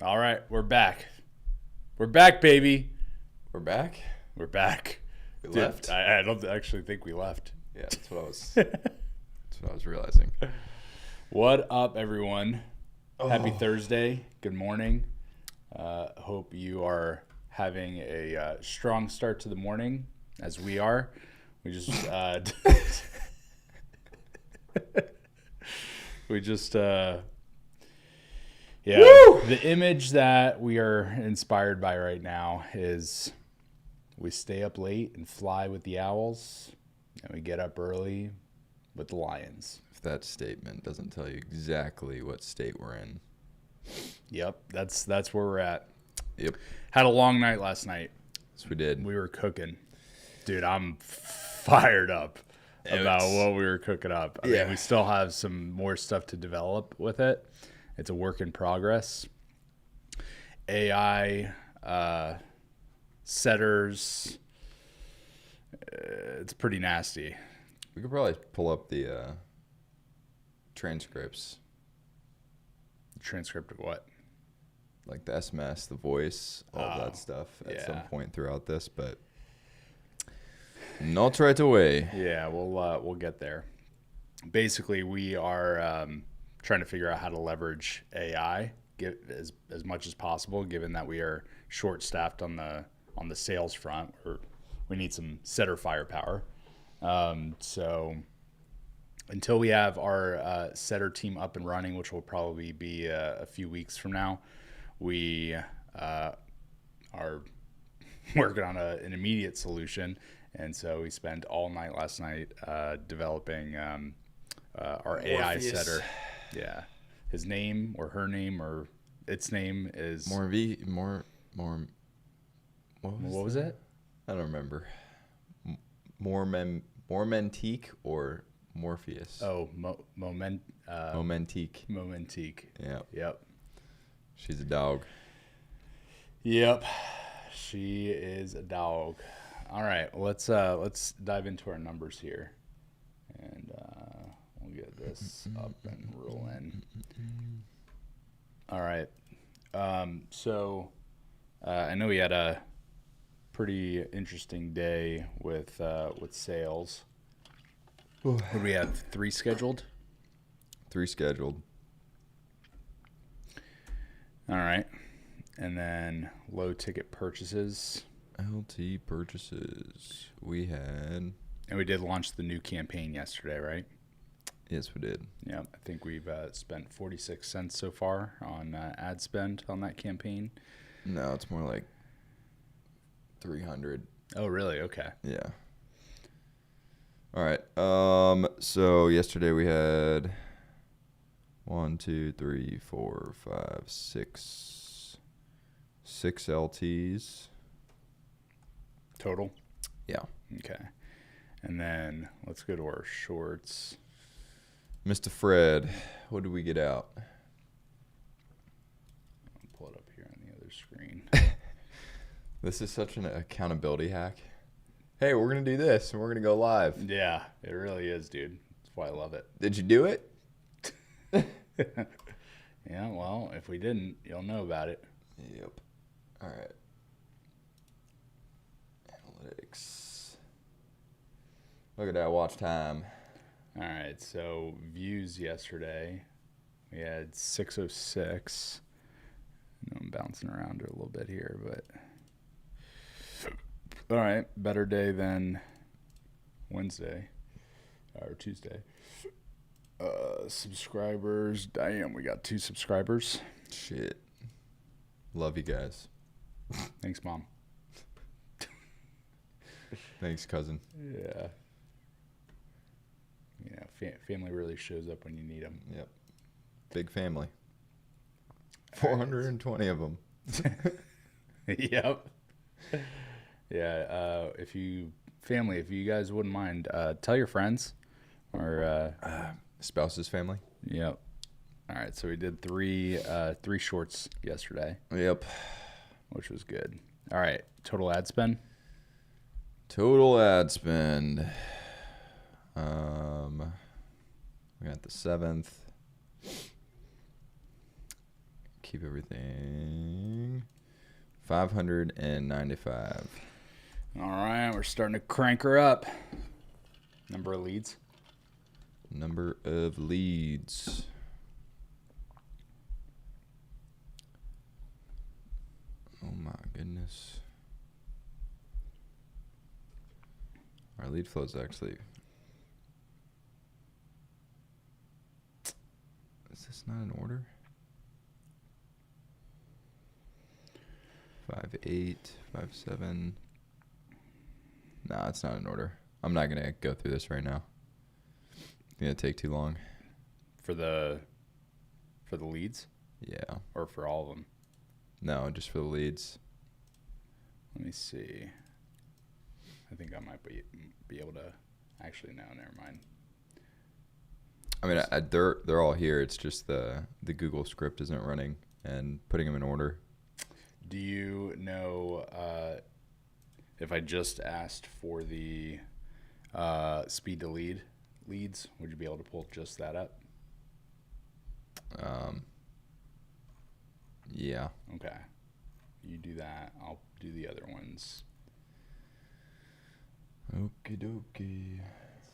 All right, we're back. We're back, baby. We're back? We're back. We Dude, left? I don't actually think we left. Yeah, that's what I was realizing. What up, everyone? Happy Oh. Thursday. Good morning. Hope you are having a strong start to the morning, as we are. We just yeah. Woo! The image that we are inspired by right now is we stay up late and fly with the owls, and we get up early with the lions. If that statement doesn't tell you exactly what state we're in. Yep, that's where we're at. Yep. Had a long night last night. Yes, we did. We were cooking. Dude, I'm fired up about what we were cooking up. I mean, we still have some more stuff to develop with it. It's a work in progress. AI, setters, it's pretty nasty. We could probably pull up the transcripts. Transcript of what? Like the SMS, the voice, all that stuff at some point throughout this, but not right away. Yeah, we'll get there. Basically, we are trying to figure out how to leverage AI as much as possible, given that we are short-staffed on the sales front. We need some setter firepower. So until we have our setter team up and running, which will probably be a few weeks from now, we are working on an immediate solution. And so we spent all night last night developing our AI setter. Yeah. His name or her name or its name is... What was it? I don't remember. Mormentique or Morpheus? Oh, Momentique. Momentique. Yep. She's a dog. Yep. She is a dog. All right, let's dive into our numbers here, and we'll get this up and rolling. All right. So I know we had a pretty interesting day with sales. What do we have? 3 scheduled? 3 scheduled. All right. And then low ticket purchases. LT purchases. And we did launch the new campaign yesterday, right? Yes, we did. Yeah, I think we've spent 46 cents so far on ad spend on that campaign. No, it's more like 300. Oh, really? Okay. Yeah. All right. So yesterday we had 6 LTs. Total? Yeah. Okay. And then let's go to our shorts. Mr. Fred, what did we get out? I'll pull it up here on the other screen. This is such an accountability hack. Hey, we're going to do this, and we're going to go live. Yeah, it really is, dude. That's why I love it. Did you do it? Yeah, well, if we didn't, you'll know about it. Yep. All right. Analytics. Look at that watch time. All right, so views yesterday, we had 606. I know I'm bouncing around a little bit here, but all right, better day than Wednesday or Tuesday. Subscribers, damn, we got 2 subscribers. Shit. Love you guys. Thanks, Mom. Thanks, cousin. Yeah. Yeah, family really shows up when you need them. Yep. Big family. 420 of them. Yep. Yeah, if you guys wouldn't mind, tell your friends or spouse's family. Yep. All right, so we did 3 shorts yesterday. Yep. Which was good. All right, total ad spend. We We got the 7th. keep everything. 595. All right, we're starting to crank her up. Number of leads. Number of leads. Oh my goodness. Our lead flow is actually... Is this not in order? 5-8, 5-7. Nah, it's not in order. I'm not gonna go through this right now. It's gonna take too long. For the leads? Yeah. Or for all of them? No, just for the leads. Let me see. I think I might be able to... Actually, no, never mind. I mean, they're all here. It's just the Google script isn't running and putting them in order. Do you know if I just asked for the speed to lead leads, would you be able to pull just that up? Yeah. Okay. You do that. I'll do the other ones. Okie dokie.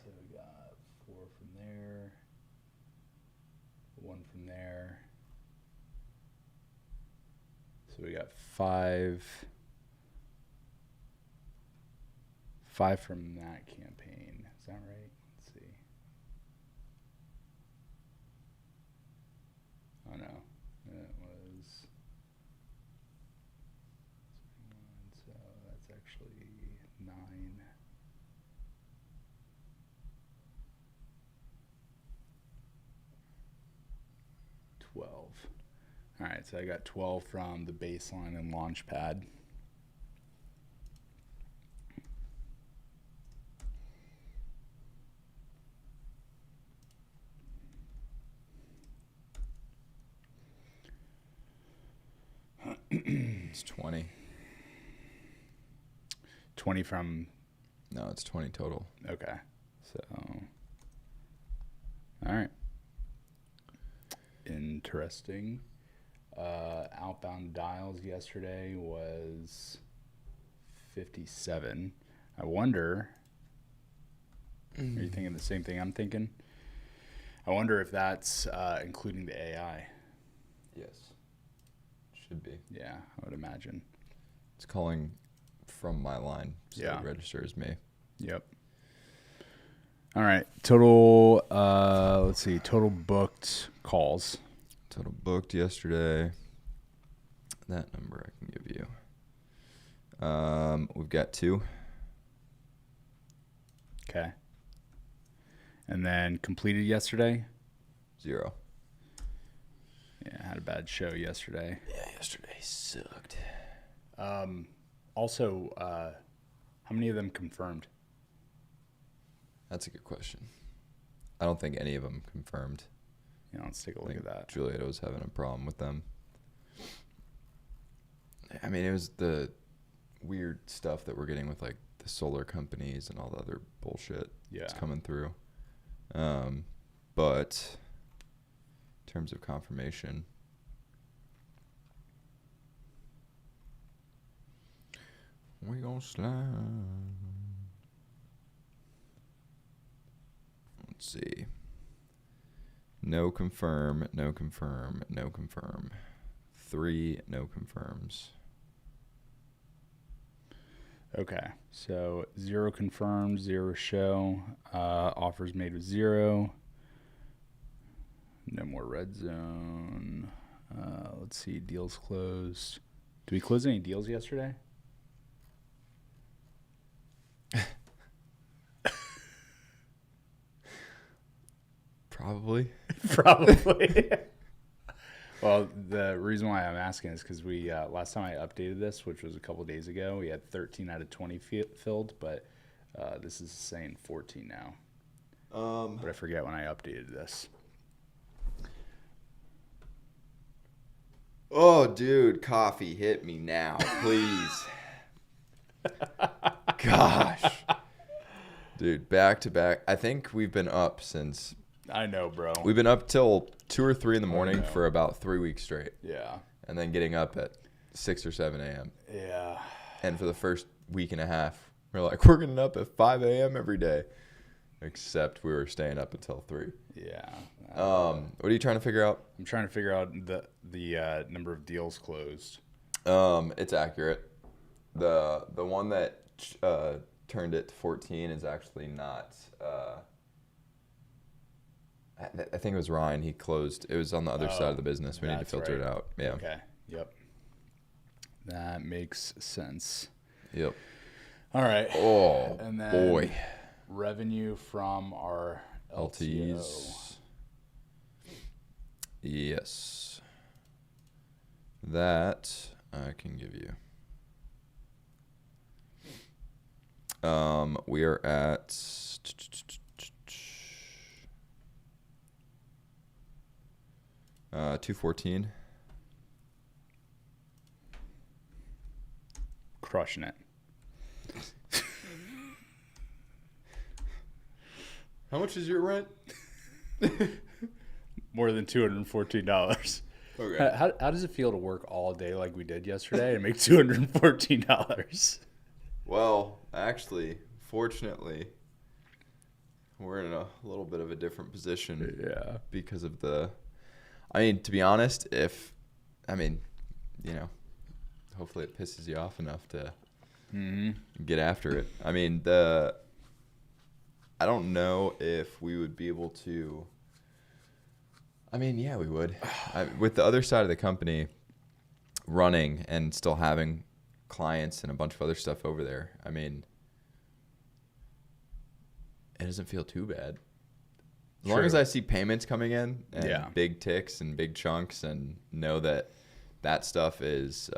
So we got 4 from there. 1 from there. So we got 5 from that campaign. Is that right? Let's see. Oh no, it was 1, so that's actually 9. All right, so I got 12 from the baseline and launch pad. It's 20. 20 from... No, it's 20 total. Okay, so... All right. Interesting. Outbound dials yesterday was 57. I wonder, are you thinking the same thing I'm thinking? I wonder if that's including the AI. Yes. Should be. Yeah, I would imagine. It's calling from my line, so Yeah. it registers me. Yep. All right. Total, let's see, total booked calls. Total booked yesterday. That number I can give you. We've got 2. Okay. And then completed yesterday? 0. Yeah, I had a bad show yesterday. Yeah, yesterday sucked. Also, how many of them confirmed? That's a good question. I don't think any of them confirmed. You know, let's take a I look think at that. Julieta was having a problem with them. I mean, it was the weird stuff that we're getting with like the solar companies and all the other bullshit that's coming through. But in terms of confirmation, we gonna slide. Let's see. No confirm, no confirm, no confirm. 3 no confirms. Okay, so 0 confirmed, 0 show. Offers made with 0. No more red zone. Let's see, deals closed. Did we close any deals yesterday? Probably. Probably. Well, the reason why I'm asking is because we last time I updated this, which was a couple days ago, we had 13 out of 20 filled, but this is saying 14 now. But I forget when I updated this. Oh, dude, coffee, hit me now, please. Gosh. Dude, back to back. I think we've been up since I know, bro. We've been up till 2 or 3 in the morning know. for about 3 weeks straight. Yeah. And then getting up at 6 or 7 a.m. Yeah. And for the first week and a half, we're like, we're getting up at 5 a.m. every day. Except we were staying up until 3. Yeah. What are you trying to figure out? I'm trying to figure out the number of deals closed. It's accurate. The one that turned it to 14 is actually not. I think it was Ryan. He closed. It was on the other side of the business. We need to filter it out. Yeah. Okay. Yep. That makes sense. Yep. All right. Oh, and then boy. Revenue from our LTO. LTs. Yes. That I can give you. We are at 214. Crushing it. How much is your rent? More than $214. Okay. How does it feel to work all day like we did yesterday and make $214? Well, actually, fortunately, we're in a little bit of a different position. Yeah. Because of I mean, to be honest, hopefully it pisses you off enough to get after it. I mean, I don't know if we would be able to. I mean, yeah, we would. With the other side of the company running and still having clients and a bunch of other stuff over there, I mean, it doesn't feel too bad. As long as I see payments coming in and big ticks and big chunks and know that stuff is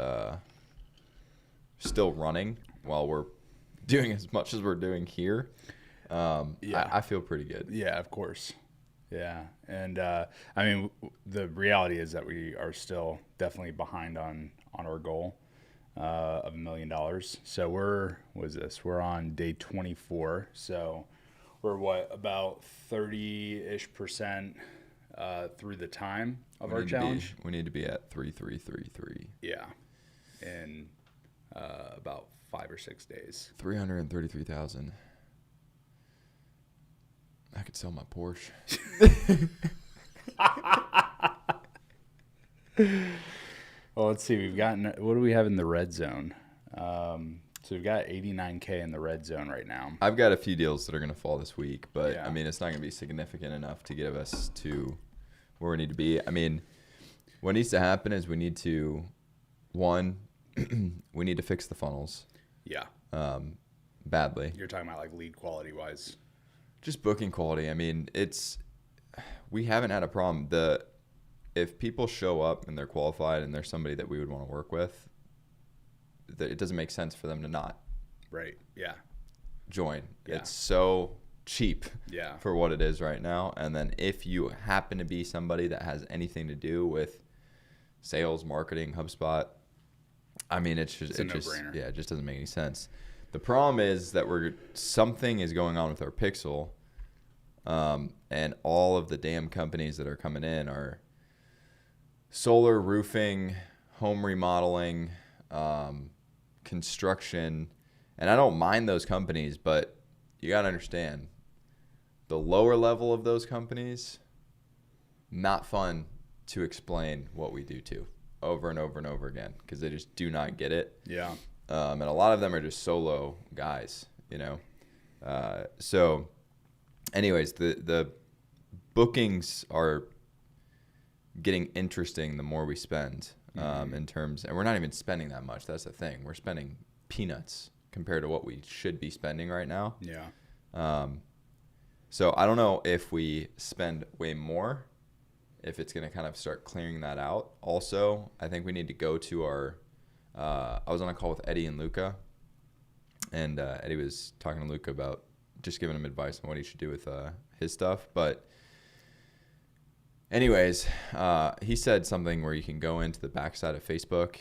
still running while we're doing as much as we're doing here, I feel pretty good. Yeah, of course. Yeah. And, I mean, the reality is that we are still definitely behind on our goal of $1 million. So we're on day 24. So we're about 30-ish% through the time of our challenge. We need to be at 3,333. Yeah. In about 5 or 6 days. 333,000. I could sell my Porsche. Well, let's see. What do we have in the red zone? So we've got 89K in the red zone right now. I've got a few deals that are going to fall this week, but Yeah. I mean, it's not going to be significant enough to get us to where we need to be. I mean, what needs to happen is we need to, one, we need to fix the funnels. Yeah. Badly. You're talking about like lead quality wise. Just booking quality. I mean, we haven't had a problem. If people show up and they're qualified and they're somebody that we would want to work with, it doesn't make sense for them to not join. Yeah. It's so cheap Yeah. for what it is right now. And then if you happen to be somebody that has anything to do with sales, marketing, HubSpot, I mean, it's a no-brainer. Yeah, it just doesn't make any sense. The problem is that something is going on with our pixel, and all of the damn companies that are coming in are solar, roofing, home remodeling, construction, and I don't mind those companies, but you got to understand, the lower level of those companies, not fun to explain what we do to over and over and over again, because they just do not get it. Yeah. And a lot of them are just solo guys, So anyways, the bookings are getting interesting the more we spend in terms, and we're not even spending that much. That's the thing. We're spending peanuts compared to what we should be spending right now. Yeah. So I don't know if we spend way more, if it's going to kind of start clearing that out. Also, I think we need to go to our I was on a call with Eddie and Luca, and Eddie was talking to Luca about just giving him advice on what he should do with his stuff. But anyways, he said something where you can go into the backside of Facebook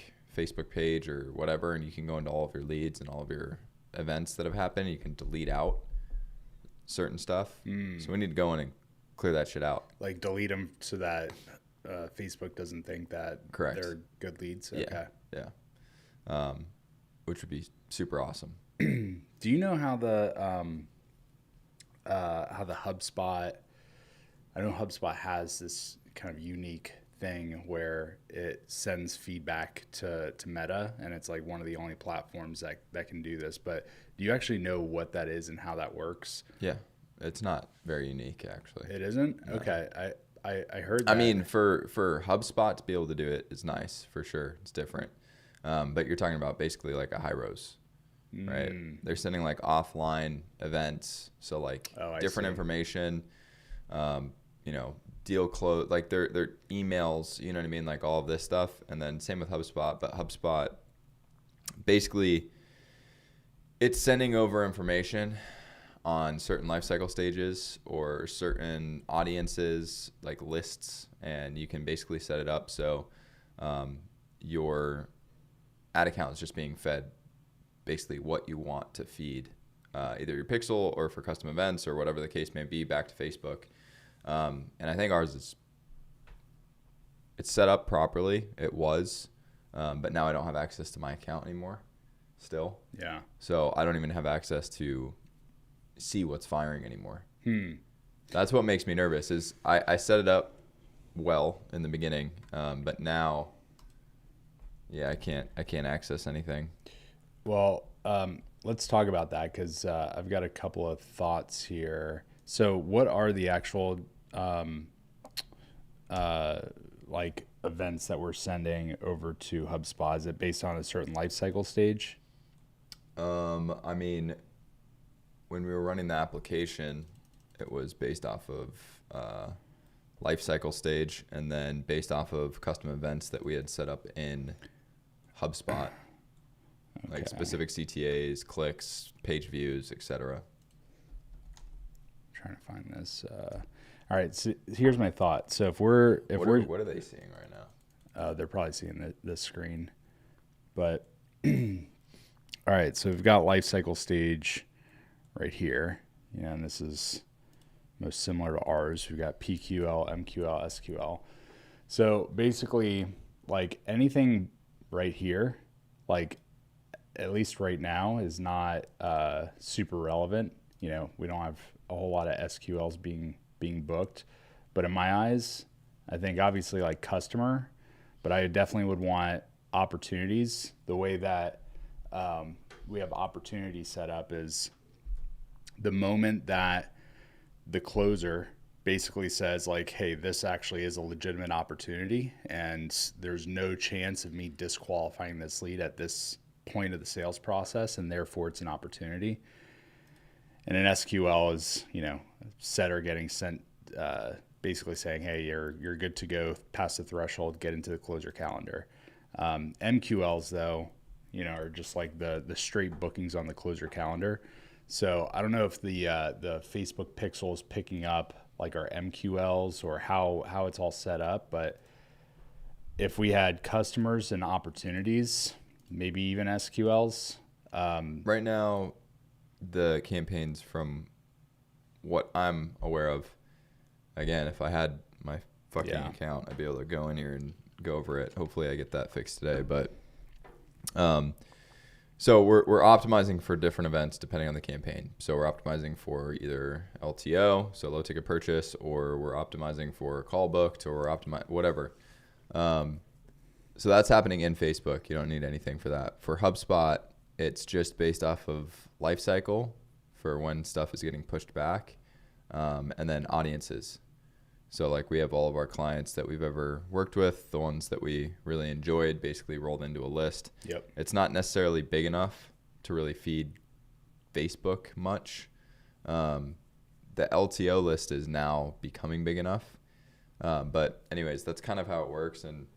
page or whatever, and you can go into all of your leads and all of your events that have happened. You can delete out certain stuff. So we need to go in and clear that shit out. Like delete them so that Facebook doesn't think that Correct. they're good leads. Okay. Yeah. Which would be super awesome. Do you know how the HubSpot? I know HubSpot has this kind of unique thing where it sends feedback to Meta, and it's like one of the only platforms that can do this. But do you actually know what that is and how that works? Yeah, it's not very unique, actually. It isn't? No. Okay. I heard that. I mean, for HubSpot to be able to do it is nice, for sure. It's different. But you're talking about basically like a high rose, right? They're sending like offline events. So like different information, you know, deal close, like their emails, you know what I mean? Like all of this stuff. And then same with HubSpot, but HubSpot basically it's sending over information on certain life cycle stages or certain audiences, like lists, and you can basically set it up so your ad account is just being fed basically what you want to feed, either your pixel or for custom events or whatever the case may be, back to Facebook. And I think ours it's set up properly. It was, but now I don't have access to my account anymore still. Yeah. So I don't even have access to see what's firing anymore. That's what makes me nervous is I set it up well in the beginning, but now, yeah, I can't access anything. Well, let's talk about that because I've got a couple of thoughts here. So what are the actual like events that we're sending over to HubSpot? Is it based on a certain life cycle stage? I mean, when we were running the application, it was based off of life cycle stage and then based off of custom events that we had set up in HubSpot, like specific CTAs, clicks, page views, etc. Trying to find this. All right, so here's my thought. So what are they seeing right now? They're probably seeing this screen, but all right. So we've got life cycle stage right here, and this is most similar to ours. We've got PQL, MQL, SQL. So basically, like anything right here, like at least right now, is not super relevant. You know, we don't have a whole lot of SQLs being booked, but in my eyes, I think obviously like customer, but I definitely would want opportunities. The way that we have opportunity set up is the moment that the closer basically says like, hey, this actually is a legitimate opportunity and there's no chance of me disqualifying this lead at this point of the sales process, and therefore it's an opportunity. And an SQL is, you know, setter getting sent, basically saying, hey, you're good to go past the threshold, get into the closer calendar. MQLs, though, you know, are just like the straight bookings on the closer calendar. So I don't know if the Facebook pixel is picking up like our MQLs or how it's all set up, but if we had customers and opportunities, maybe even SQLs. Right now, the campaigns, from what I'm aware of, again, if I had my fucking account, I'd be able to go in here and go over it. Hopefully I get that fixed today. But so we're optimizing for different events depending on the campaign. So we're optimizing for either LTO, so low ticket purchase, or we're optimizing for call booked, or we're whatever. So that's happening in Facebook. You don't need anything for that. For HubSpot, it's just based off of life cycle for when stuff is getting pushed back, and then audiences. So like we have all of our clients that we've ever worked with, the ones that we really enjoyed, basically rolled into a list. Yep. It's not necessarily big enough to really feed Facebook much. The LTO list is now becoming big enough. But anyways, that's kind of how it works. And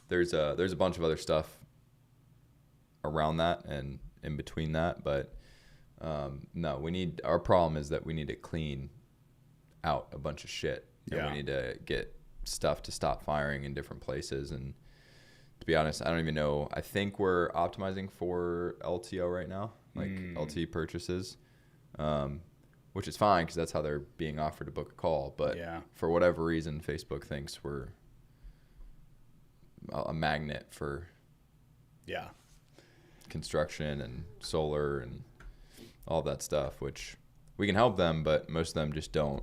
there's a bunch of other stuff around that and in between that. But no, our problem is that we need to clean out a bunch of shit. And we need to get stuff to stop firing in different places. And to be honest, I don't even know. I think we're optimizing for LTO right now, like LT purchases. We're which is fine because that's how they're being offered to book a call. But for whatever reason, Facebook thinks we're a magnet for construction and solar and all that stuff, which we can help them, but most of them just don't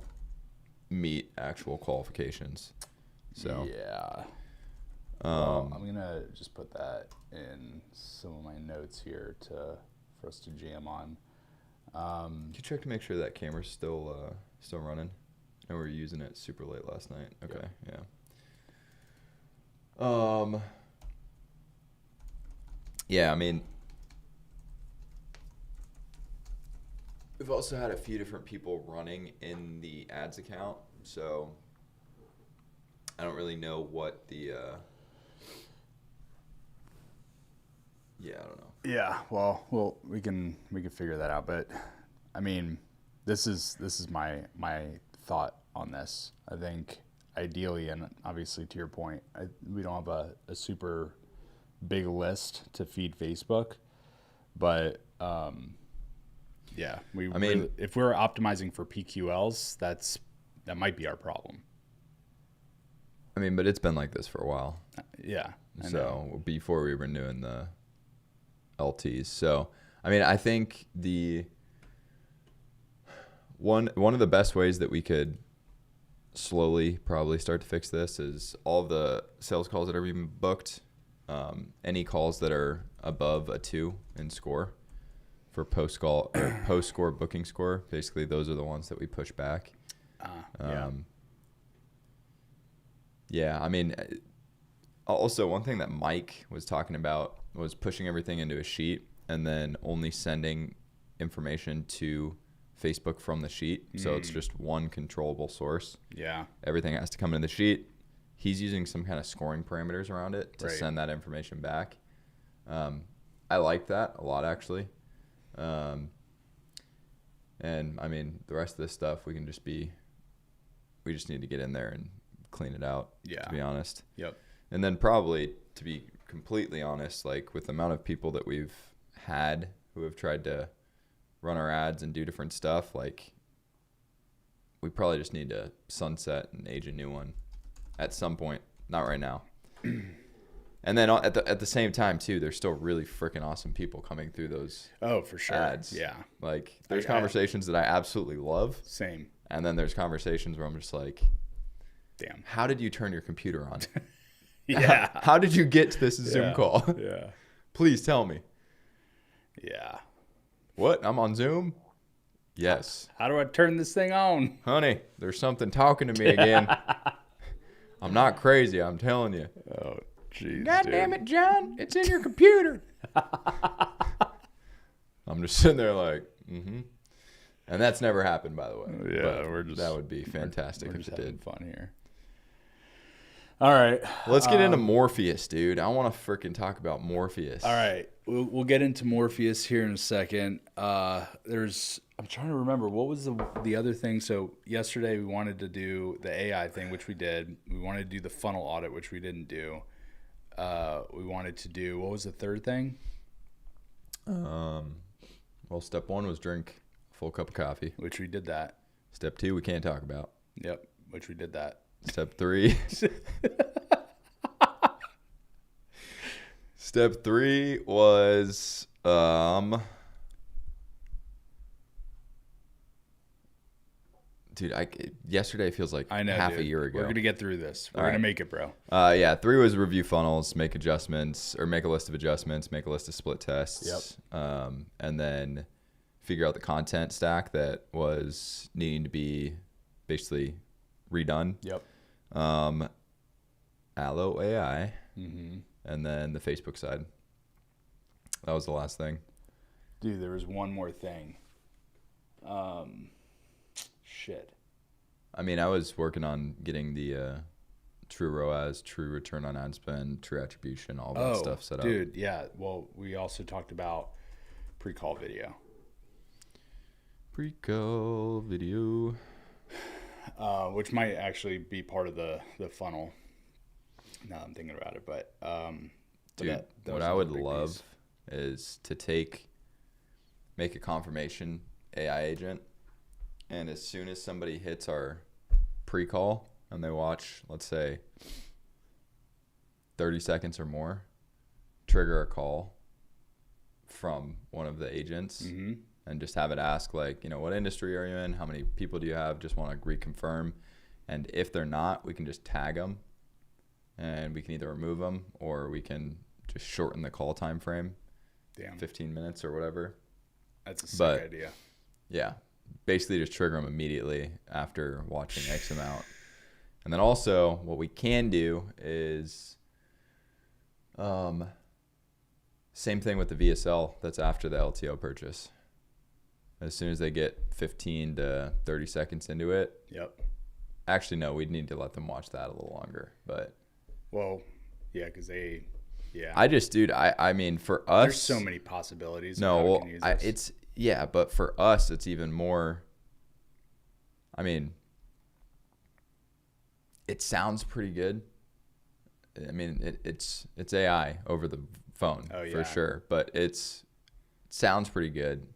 meet actual qualifications. So well, I'm gonna just put that in some of my notes here for us to jam on. Can you check to make sure that camera's still running? And we were using it super late last night. Okay, yeah. I mean, we've also had a few different people running in the ads account, so I don't really know what the I don't know. Yeah, well, we can figure that out, but I mean, this is my thought on this. I think ideally, and obviously to your point, we don't have a super big list to feed Facebook, but if we're optimizing for PQLs, that might be our problem. I mean, but it's been like this for a while. I so know. Before we were doing the LTs. So, I mean, I think one of the best ways that we could slowly probably start to fix this is all of the sales calls that are being booked, any calls that are above a 2 in score for post-score booking score. Basically, those are the ones that we push back. I mean, also one thing that Mike was talking about was pushing everything into a sheet and then only sending information to Facebook from the sheet. So it's just one controllable source. Yeah. Everything has to come in the sheet. He's using some kind of scoring parameters around it to send that information back. I like that a lot, actually. And I mean, the rest of this stuff, we just need to get in there and clean it out, to be honest. Yep. And then probably, to be completely honest, like with the amount of people that we've had who have tried to run our ads and do different stuff, like we probably just need to sunset and age a new one at some point. Not right now. And then at the same time too, there's still really freaking awesome people coming through those for sure ads. Yeah. Like there's conversations that I absolutely love. Same. And then there's conversations where I'm just like, damn, how did you turn your computer on? Yeah. How did you get to this Zoom call? Yeah. Please tell me. Yeah. What? I'm on Zoom? Yes. How do I turn this thing on? Honey, there's something talking to me again. I'm not crazy, I'm telling you. Oh, jeez. God damn it, John. It's in your computer. I'm just sitting there like, And that's never happened, by the way. Yeah, that would be fantastic if it did. Fun here. All right. Let's get into Morpheus, dude. I want to freaking talk about Morpheus. All right. We'll get into Morpheus here in a second. I'm trying to remember, what was the other thing? So yesterday we wanted to do the AI thing, which we did. We wanted to do the funnel audit, which we didn't do. We wanted to do, what was the third thing? Well, step 1 was drink a full cup of coffee. Which we did that. Step 2, we can't talk about. Yep, which we did that. Step 3. Step 3 was dude, yesterday feels like half a year ago. We're gonna get through this. We're gonna make it, bro. 3 was review funnels, make adjustments, or make a list of adjustments, make a list of split tests. Yep. And then figure out the content stack that was needing to be basically redone. Yep. Allo AI, and then the Facebook side. That was the last thing. Dude, there was one more thing. Shit. I mean, I was working on getting the true ROAS, true return on ad spend, true attribution, all that stuff set up. Dude, yeah. Well, we also talked about pre-call video. Pre-call video. Which might actually be part of the funnel. Now I'm thinking about it, but dude, what I would love is to make a confirmation AI agent And as soon as somebody hits our pre-call and they watch, let's say, 30 seconds or more, trigger a call from one of the agents and just have it ask, like, what industry are you in? How many people do you have? Just want to reconfirm. And if they're not, we can just tag them, and we can either remove them or we can just shorten the call time frame. Damn. 15 minutes or whatever. That's a sick idea. Yeah. Basically just trigger them immediately after watching X amount. And then also what we can do is same thing with the VSL that's after the LTO purchase. As soon as they get 15 to 30 seconds into it. Yep. Actually, no, we'd need to let them watch that a little longer. But well, yeah, because they, yeah. I mean, for us, there's so many possibilities. No, well, but for us, it's even more. I mean, it sounds pretty good. I mean, it's AI over the phone for sure, but it sounds pretty good.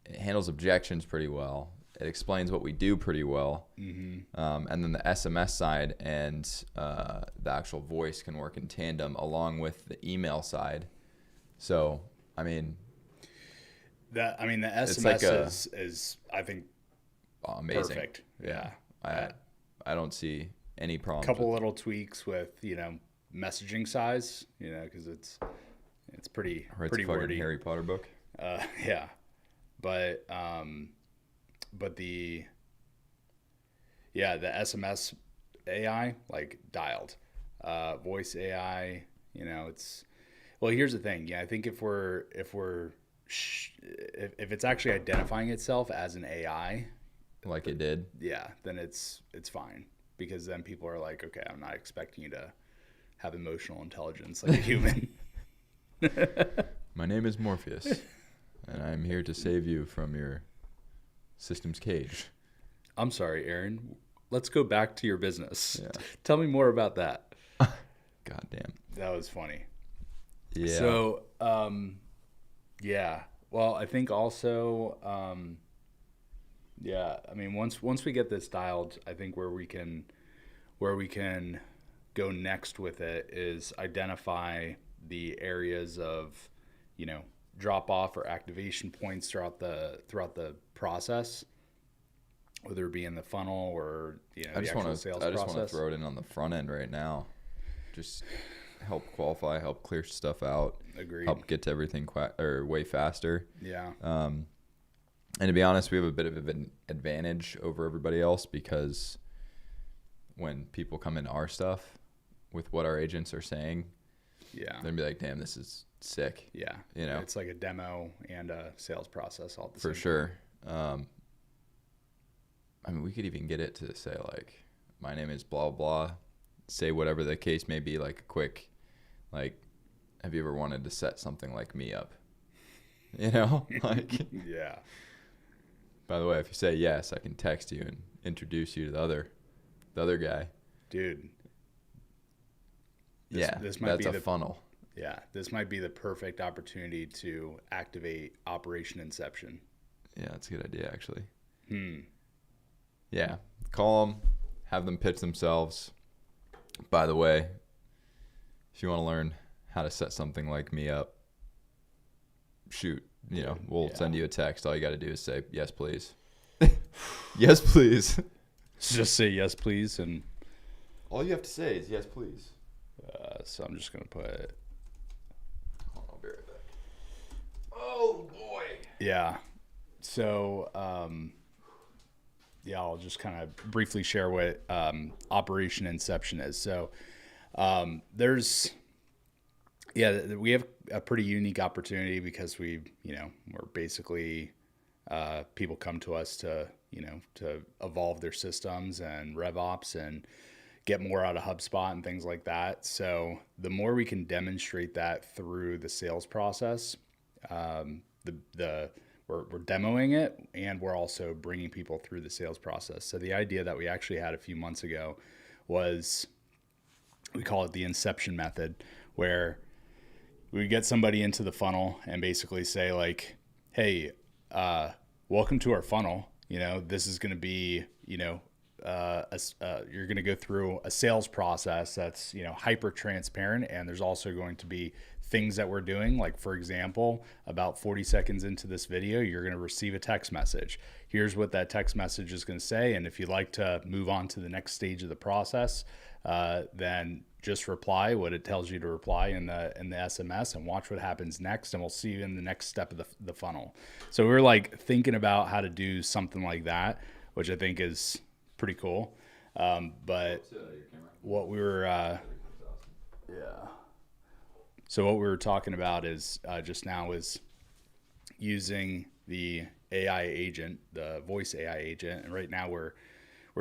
It handles objections pretty well. It explains what we do pretty well. And then the SMS side and the actual voice can work in tandem along with the email side. So, I mean, the SMS is I think amazing. Perfect. Yeah. I don't see any problem. A couple little tweaks with, messaging size, because it's pretty wordy. Harry Potter book. Yeah. But the SMS AI, like dialed, voice AI, here's the thing. Yeah. I think if it's actually identifying itself as an AI, like it did, then it's fine, because then people are like, okay, I'm not expecting you to have emotional intelligence like a human. My name is Morpheus, and I'm here to save you from your system's cage. I'm sorry, Aaron. Let's go back to your business. Yeah. Tell me more about that. God damn. That was funny. Yeah. So, well, I think also, I mean, once we get this dialed, I think where we can go next with it is identify the areas of, drop off or activation points throughout the process, whether it be in the funnel or the actual sales process. I just want to throw it in on the front end right now. Just help qualify, help clear stuff out. Agreed. Help get to everything way faster. Yeah. And to be honest, we have a bit of an advantage over everybody else, because when people come into our stuff with what our agents are saying, they're gonna be like, damn, this is sick. Yeah. It's like a demo and a sales process all at the same time. For sure. I mean, we could even get it to say, like, my name is blah, blah, say whatever the case may be, like a quick, like, have you ever wanted to set something like me up? Like, yeah. By the way, if you say yes, I can text you and introduce you to the other guy. Dude. This might be a funnel. Yeah, this might be the perfect opportunity to activate Operation Inception. Yeah, that's a good idea, actually. Yeah, call them, have them pitch themselves. By the way, if you want to learn how to set something like me up, shoot, we'll send you a text. All you got to do is say, yes, please. Yes, please. Just say yes, please. And all you have to say is yes, please. So I'm just going to put... I'll be right back. Oh, boy. Yeah. So, I'll just kind of briefly share what Operation Inception is. So we have a pretty unique opportunity, because we're basically, people come to us to evolve their systems and RevOps and get more out of HubSpot and things like that. So the more we can demonstrate that through the sales process, we're demoing it, and we're also bringing people through the sales process. So the idea that we actually had a few months ago was, we call it the Inception method, where we get somebody into the funnel and basically say, like, hey, welcome to our funnel. this is going to be, you're going to go through a sales process that's, hyper transparent. And there's also going to be things that we're doing. Like, for example, about 40 seconds into this video, you're going to receive a text message. Here's what that text message is going to say. And if you'd like to move on to the next stage of the process, then just reply what it tells you to reply in the SMS and watch what happens next. And we'll see you in the next step of the funnel. So we're like thinking about how to do something like that, which I think is pretty cool. But what we were, so what we were talking about is just now is using the AI agent, the voice AI agent. And right now we're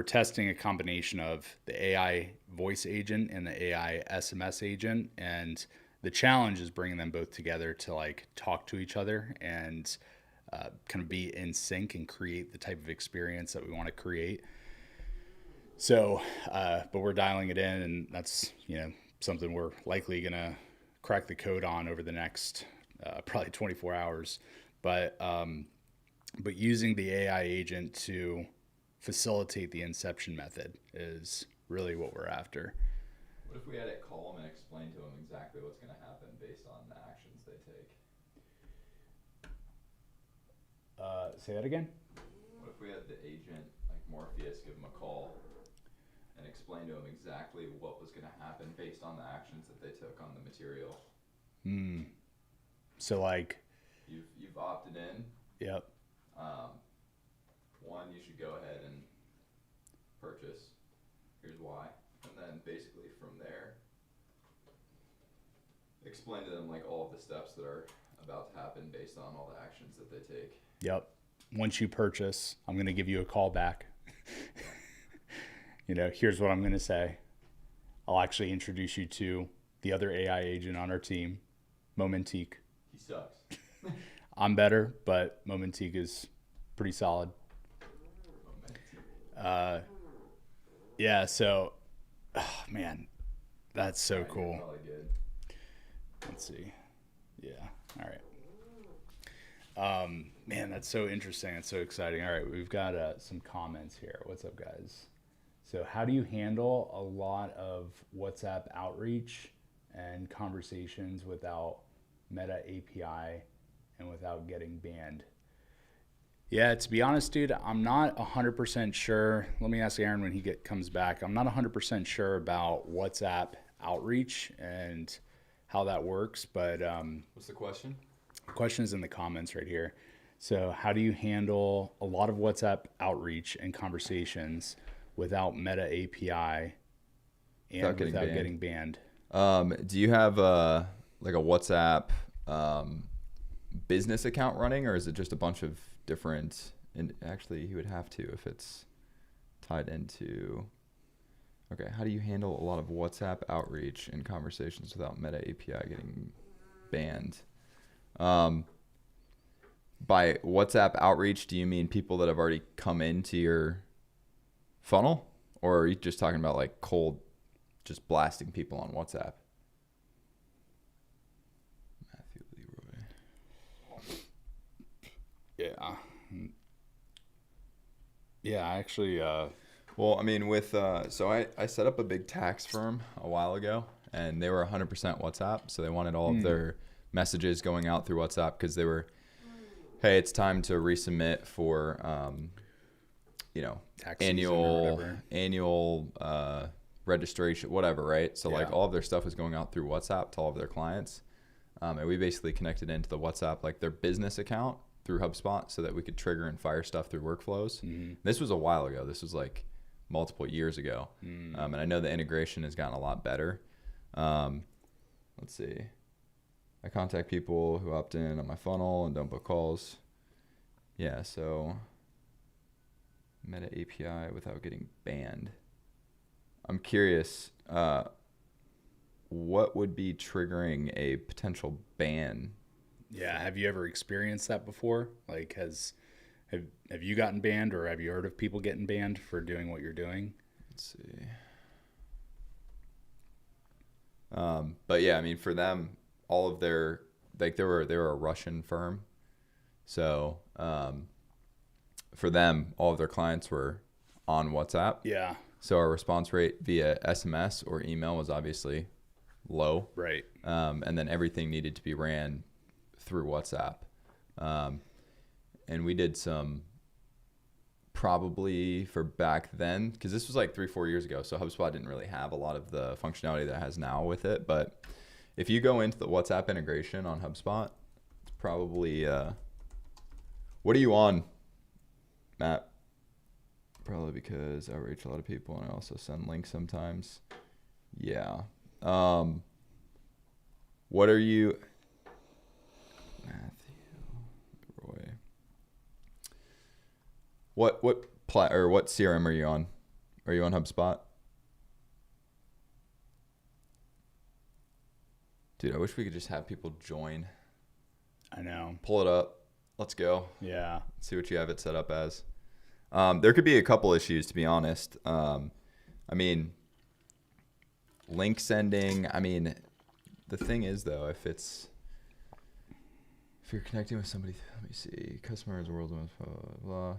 testing a combination of the AI voice agent and the AI SMS agent. And the challenge is bringing them both together to like talk to each other and kind of be in sync and create the type of experience that we want to create. So, but we're dialing it in, and that's, something we're likely going to crack the code on over the next probably 24 hours. But using the AI agent to facilitate the inception method is really what we're after. What if we had it call them and explain to them exactly what's going to happen based on the actions they take? Say that again? What if we had the agent, like Morpheus, give them a call and explain to them exactly what was going to happen based on the actions that they took on the material? So like you've opted in. Yep. One, you should go ahead and purchase. Here's why. And then basically from there, explain to them like all of the steps that are about to happen based on all the actions that they take. Yep. Once you purchase, I'm going to give you a call back. Here's what I'm going to say. I'll actually introduce you to the other AI agent on our team, Momentique. He sucks. I'm better, but Momentique is pretty solid. Yeah, so, man, that's so cool. Probably good. Let's see. Yeah, all right. Man, that's so interesting. It's so exciting. All right, we've got some comments here. What's up, guys? So how do you handle a lot of WhatsApp outreach and conversations without Meta API and without getting banned? Yeah, to be honest, dude, I'm not 100% sure. Let me ask Aaron when he comes back. I'm not 100% sure about WhatsApp outreach and how that works, but what's the question? The question is in the comments right here. So how do you handle a lot of WhatsApp outreach and conversations without Meta API and without getting banned? Do you have like a WhatsApp business account running, or is it just a bunch of different? And actually, you would have to if it's tied into. Okay, how do you handle a lot of WhatsApp outreach and conversations without Meta API getting banned? By WhatsApp outreach, do you mean people that have already come into your funnel, or are you just talking about like cold, just blasting people on WhatsApp? Matthew Leroy. Yeah. Yeah, actually. Well, I mean, with so I set up a big tax firm a while ago, and they were 100% WhatsApp, so they wanted all of their messages going out through WhatsApp because they were, hey, it's time to resubmit for, tax annual registration, whatever, right? So like all of their stuff was going out through WhatsApp to all of their clients, and we basically connected into the WhatsApp, like their business account through HubSpot, so that we could trigger and fire stuff through workflows. This was a while ago. This was like multiple years ago, and I know the integration has gotten a lot better. Let's see. I contact people who opt in on my funnel and don't book calls. Yeah, so Meta API without getting banned. I'm curious, what would be triggering a potential ban? Yeah, have you ever experienced that before? Like, have you gotten banned, or have you heard of people getting banned for doing what you're doing? Let's see. But yeah, I mean, for them, all of their, like, they were a Russian firm, so for them, all of their clients were on WhatsApp. Yeah. So our response rate via SMS or email was obviously low. Right. And then everything needed to be ran through WhatsApp. And we did some, probably for back then, because this was like 3-4 years ago. So HubSpot didn't really have a lot of the functionality that it has now with it. But if you go into the WhatsApp integration on HubSpot, it's probably, what are you on, Matt? Probably because I reach a lot of people and I also send links sometimes. Yeah. What are you, Matthew, Roy? What CRM are you on? Are you on HubSpot? Dude, I wish we could just have people join. I know. Pull it up. Let's go. Yeah. Let's see what you have it set up as. There could be a couple issues, to be honest. I mean, link sending. I mean, the thing is, though, if you're connecting with somebody, let me see, customers, world, blah, blah, blah.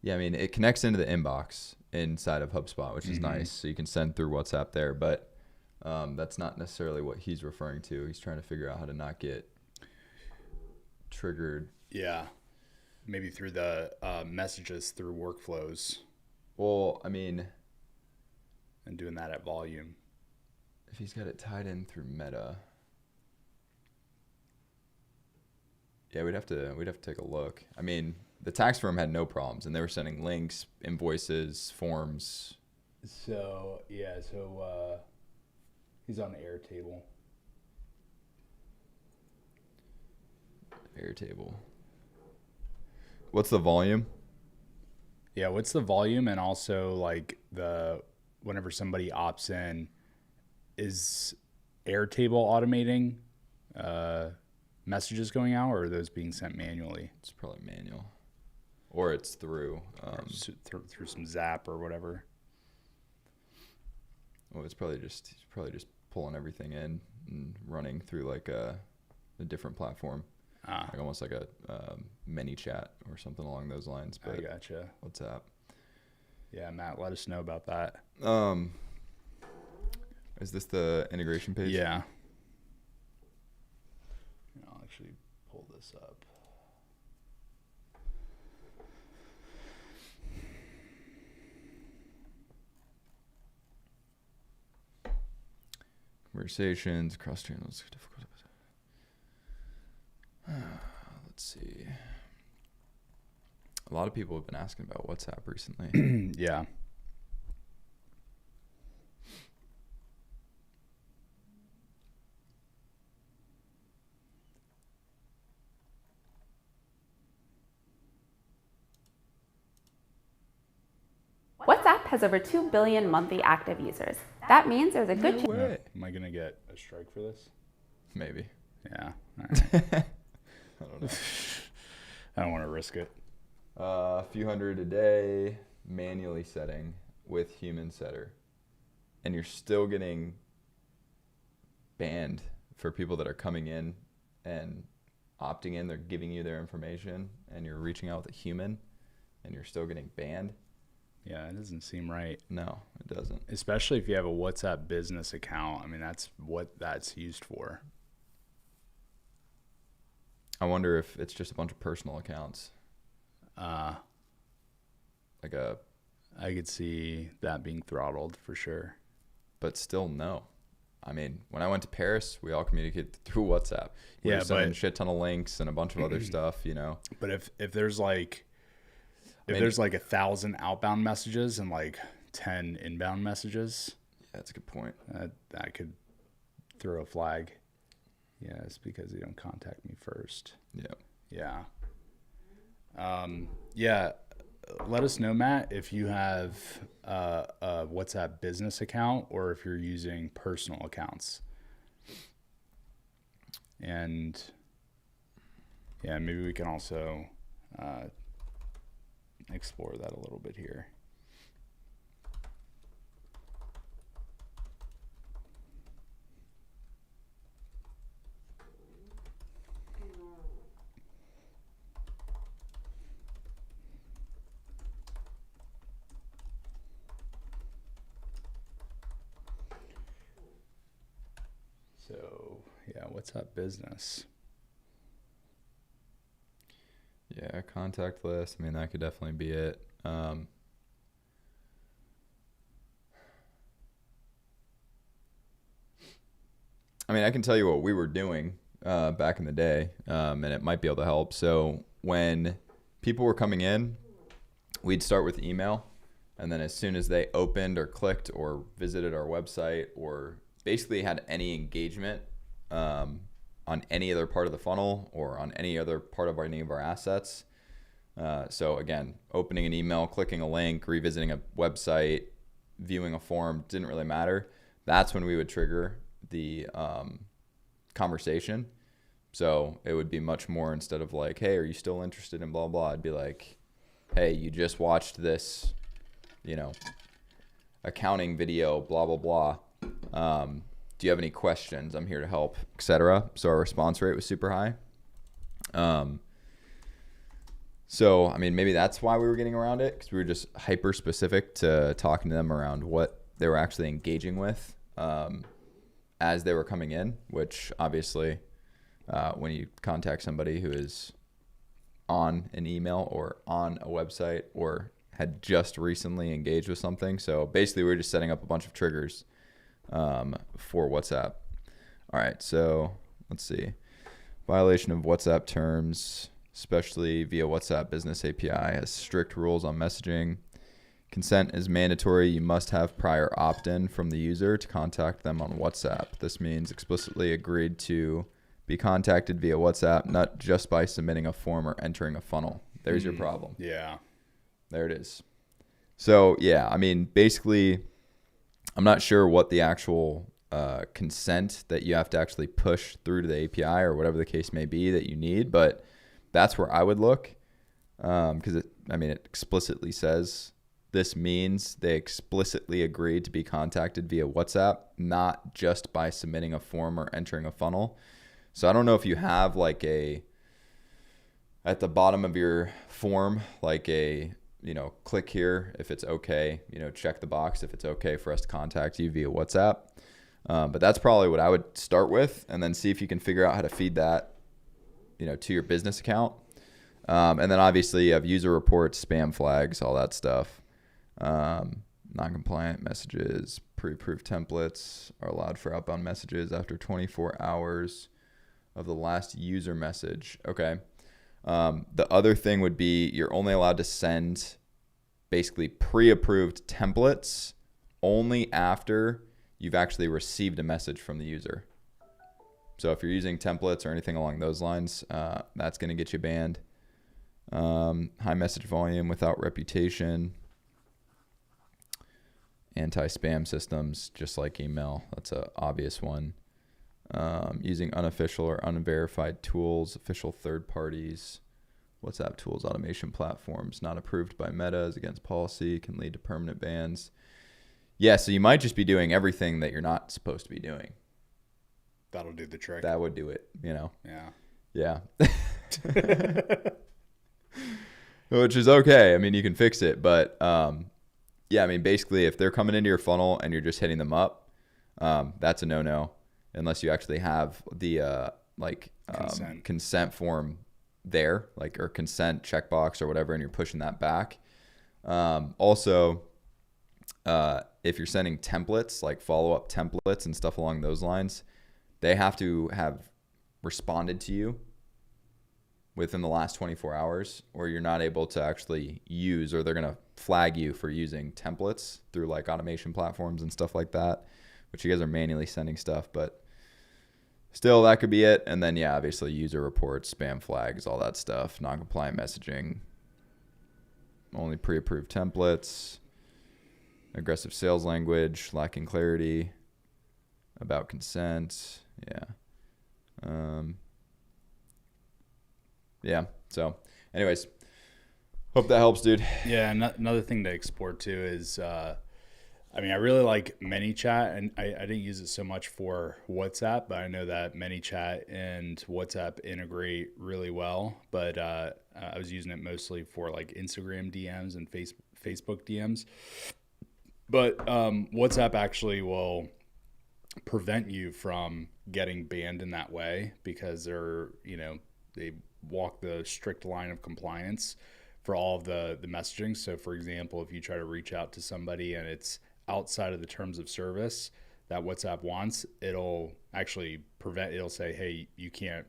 Yeah, I mean, it connects into the inbox inside of HubSpot, which is nice. So you can send through WhatsApp there, but that's not necessarily what he's referring to. He's trying to figure out how to not get triggered. Yeah. Maybe through the messages through workflows. Well, I mean, and doing that at volume. If he's got it tied in through Meta, yeah, we'd have to take a look. I mean, the tax firm had no problems, and they were sending links, invoices, forms. So yeah, he's on Airtable. Airtable. What's the volume? Yeah, what's the volume, and also like whenever somebody opts in, is Airtable automating messages going out, or are those being sent manually? It's probably manual, or it's through through some Zap or whatever. Well, it's probably just pulling everything in and running through like a different platform, like almost like a mini chat or something along those lines. But I gotcha. WhatsApp. Yeah, Matt, let us know about that. Is this the integration page? Yeah. I'll actually pull this up. Conversations, cross channels. Let's see. A lot of people have been asking about WhatsApp recently. Yeah. WhatsApp has over 2 billion monthly active users. That means there's a good chance. Am I going to get a strike for this? Maybe. Yeah. All right. I don't know. I don't want to risk it. A few hundred a day, manually setting with human setter. And you're still getting banned for people that are coming in and opting in. They're giving you their information and you're reaching out with a human and you're still getting banned. Yeah, it doesn't seem right. No, it doesn't. Especially if you have a WhatsApp business account. I mean, that's what that's used for. I wonder if it's just a bunch of personal accounts. I could see that being throttled for sure. But still, no. I mean, when I went to Paris, we all communicated through WhatsApp. We were sending a shit ton of links and a bunch of other stuff, you know. But if there's like, there's like 1,000 outbound messages and like 10 inbound messages. Yeah, that's a good point. That could throw a flag. Yeah, it's because you don't contact me first. Yeah. Yeah. Let us know, Matt, if you have a WhatsApp business account or if you're using personal accounts. And yeah, maybe we can also explore that a little bit here. WhatsApp Business. Yeah, contact list. I mean, that could definitely be it. I mean, I can tell you what we were doing back in the day, and it might be able to help. So when people were coming in, we'd start with email, and then as soon as they opened or clicked or visited our website or basically had any engagement on any other part of the funnel or on any other part of any of our assets. So again, opening an email, clicking a link, revisiting a website, viewing a form, didn't really matter. That's when we would trigger the conversation. So it would be much more, instead of like, hey, are you still interested in blah, blah, I'd be like, hey, you just watched this, accounting video, blah, blah, blah. Do you have any questions? I'm here to help, etc. So our response rate was super high. So, I mean, maybe that's why we were getting around it, because we were just hyper specific to talking to them around what they were actually engaging with as they were coming in, which obviously when you contact somebody who is on an email or on a website or had just recently engaged with something. So basically we were just setting up a bunch of triggers for WhatsApp. All right, so let's see. Violation of WhatsApp terms, especially via WhatsApp Business API, has strict rules on messaging. Consent is mandatory. You must have prior opt-in from the user to contact them on WhatsApp. This means explicitly agreed to be contacted via WhatsApp, not just by submitting a form or entering a funnel. There's your problem. Yeah. There it is. So, yeah, I mean, basically, I'm not sure what the actual consent that you have to actually push through to the API or whatever the case may be that you need, but that's where I would look, because it explicitly says this means they explicitly agreed to be contacted via WhatsApp, not just by submitting a form or entering a funnel. So I don't know if you have like at the bottom of your form, like click here if it's okay, check the box if it's okay for us to contact you via WhatsApp. But that's probably what I would start with, and then see if you can figure out how to feed that, to your business account. And then obviously you have user reports, spam flags, all that stuff. Non-compliant messages, pre-approved templates are allowed for outbound messages after 24 hours of the last user message. Okay. The other thing would be you're only allowed to send basically pre-approved templates only after you've actually received a message from the user. So if you're using templates or anything along those lines, that's going to get you banned. High message volume without reputation. Anti-spam systems, just like email. That's an obvious one. Using unofficial or unverified tools, official third parties. WhatsApp tools, automation platforms, not approved by Meta, is against policy, can lead to permanent bans. Yeah, so you might just be doing everything that you're not supposed to be doing. That'll do the trick. That would do it, Yeah. Yeah. Which is okay. I mean, you can fix it, but yeah, I mean, basically if they're coming into your funnel and you're just hitting them up, that's a no-no unless you actually have the consent form there, or consent checkbox or whatever, and you're pushing that back. Also, if you're sending templates, like follow-up templates and stuff along those lines, they have to have responded to you within the last 24 hours, or you're not able to actually use, or they're going to flag you for using templates through automation platforms and stuff like that, which you guys are manually sending stuff, but still that could be it. And then, yeah, obviously user reports, spam flags, all that stuff, non-compliant messaging, only pre-approved templates, aggressive sales language, lacking clarity about consent. Yeah. Yeah. So anyways, hope that helps, dude. Yeah. Another thing to export to is, I really like ManyChat, and I didn't use it so much for WhatsApp, but I know that ManyChat and WhatsApp integrate really well. But I was using it mostly for Instagram DMs and Facebook DMs. But WhatsApp actually will prevent you from getting banned in that way, because they walk the strict line of compliance for all of the messaging. So for example, if you try to reach out to somebody and it's outside of the terms of service that WhatsApp wants, it'll actually it'll say, hey, you can't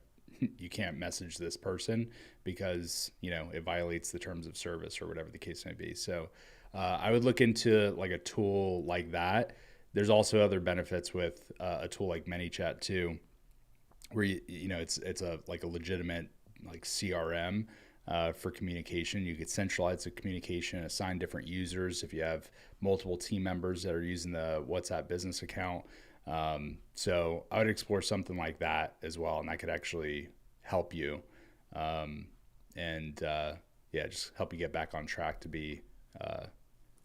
message this person because, it violates the terms of service or whatever the case may be. So I would look into like a tool like that. There's also other benefits with a tool like ManyChat too, where it's a legitimate like CRM for communication. You could centralize the communication, assign different users if you have multiple team members that are using the WhatsApp business account. So I would explore something like that as well, and that could actually help you, just help you get back on track to be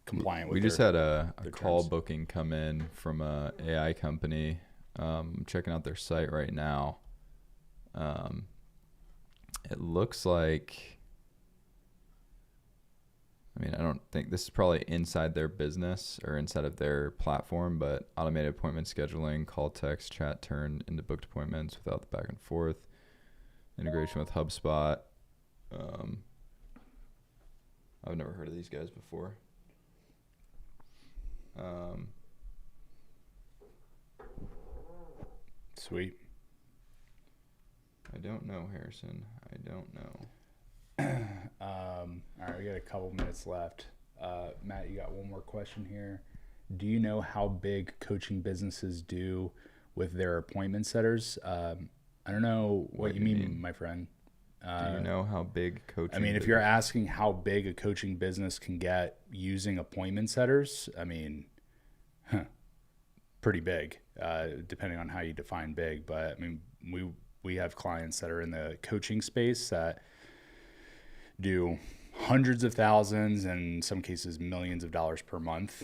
compliant with. We just had a call booking come in from a AI company. I'm checking out their site right now. It looks like, I don't think this is probably inside their business or inside of their platform, but automated appointment scheduling, call, text, chat turn into booked appointments without the back and forth, integration with HubSpot. I've never heard of these guys before. Sweet. I don't know, Harrison. I don't know. All right, we got a couple minutes left. Matt, you got one more question here. Do you know how big coaching businesses do with their appointment setters? I don't know what you mean, my friend. Do you know how big coaching? If you're asking how big a coaching business can get using appointment setters, pretty big, depending on how you define big. But we have clients that are in the coaching space that do hundreds of thousands and in some cases millions of dollars per month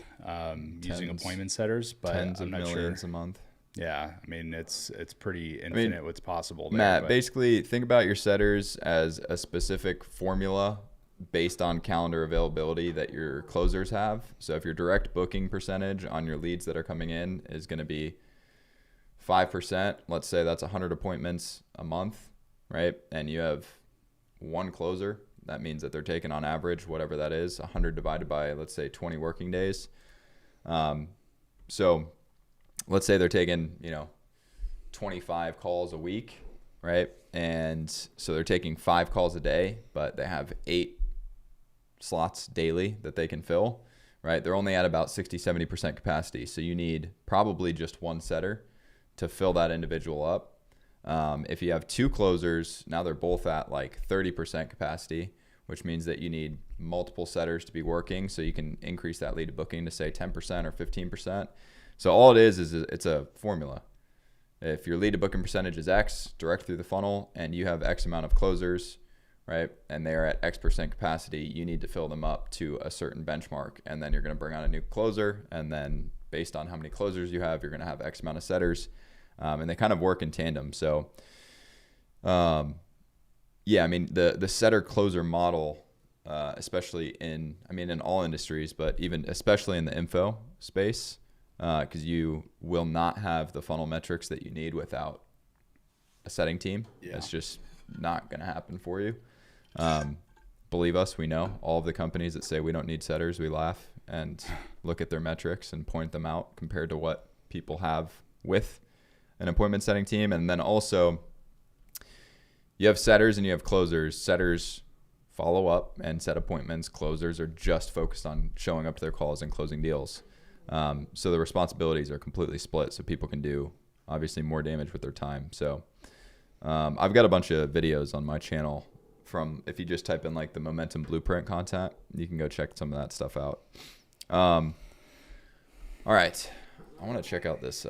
using appointment setters. But tens of millions a month. Yeah, it's pretty infinite what's possible there. Matt, basically think about your setters as a specific formula based on calendar availability that your closers have. So if your direct booking percentage on your leads that are coming in is going to be 5%, let's say that's 100 appointments a month, right? And you have one closer, that means that they're taking on average, whatever that is, 100 divided by, let's say, 20 working days. So let's say they're taking, 25 calls a week, right? And so they're taking 5 calls a day, but they have 8 slots daily that they can fill, right? They're only at about 60, 70% capacity. So you need probably just one setter to fill that individual up. If you have 2 closers, now they're both at like 30% capacity, which means that you need multiple setters to be working. So you can increase that lead to booking to say 10% or 15%. So all it is it's a formula. If your lead to booking percentage is X direct through the funnel and you have X amount of closers, right, and they're at X% capacity, you need to fill them up to a certain benchmark. And then you're going to bring on a new closer. And then based on how many closers you have, you're going to have X amount of setters. And they kind of work in tandem. So, the setter closer model, especially in all industries, but even especially in the info space, because you will not have the funnel metrics that you need without a setting team. Yeah. It's just not going to happen for you. Believe us, we know all of the companies that say we don't need setters. We laugh and look at their metrics and point them out compared to what people have with an appointment setting team. And then also you have setters and you have closers. Setters follow up and set appointments. Closers are just focused on showing up to their calls and closing deals. So the responsibilities are completely split, so people can do obviously more damage with their time. So I've got a bunch of videos on my channel from, if you just type in like the Momentum Blueprint content, you can go check some of that stuff out. All right, I want to check out this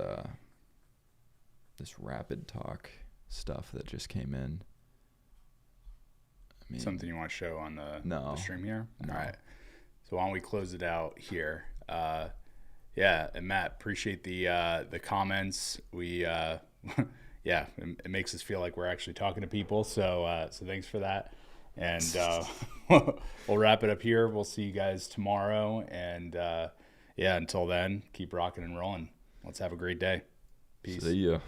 rapid talk stuff that just came in. Something you want to show on the stream here? No. All right. So why don't we close it out here? And Matt, appreciate the comments. We it makes us feel like we're actually talking to people. So thanks for that. And we'll wrap it up here. We'll see you guys tomorrow. And until then, keep rocking and rolling. Let's have a great day. Peace. See ya.